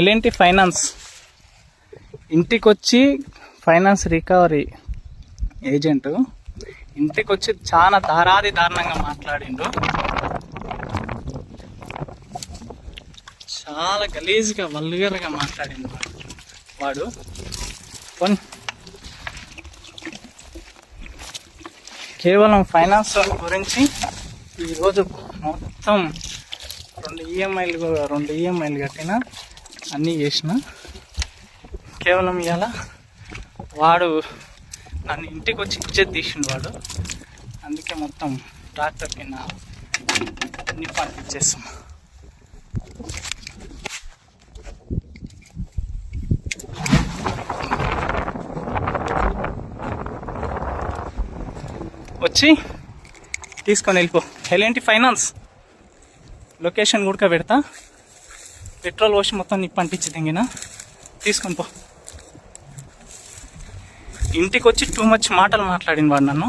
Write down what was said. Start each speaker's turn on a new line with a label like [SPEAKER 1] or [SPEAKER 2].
[SPEAKER 1] L&T finance ఇంటికి వచ్చి finance recovery agent ఇంటికి వచ్చి చాలా దారుణంగా మాట్లాడిండు. చాలా గలీజ్గా వల్గర్గా మాట్లాడిండు వాడు. కేవలం ఫైనాన్స్ గురించి ఈరోజు మొత్తం 2 ఈఎంఐలు కట్టిన, అన్నీ చేసిన. కేవలం ఇవాళ వాడు నన్ను ఇంటికి వచ్చి ఇచ్చేది తీసిండు వాడు. అందుకే మొత్తం ట్రాక్టర్కి నా నిప్పానికి ఇచ్చేస్తాం. వచ్చి తీసుకొని వెళ్ళిపో. ఎల్ఎన్టీ ఫైనాన్స్ లొకేషన్ కూడా పెడతా. పెట్రోల్ పోసి మొత్తం నిప్పు అంటించి దింగిన, తీసుకొని పో. ఇంటికి వచ్చి టూ మచ్ మాటలు మాట్లాడిన వాడు నన్ను.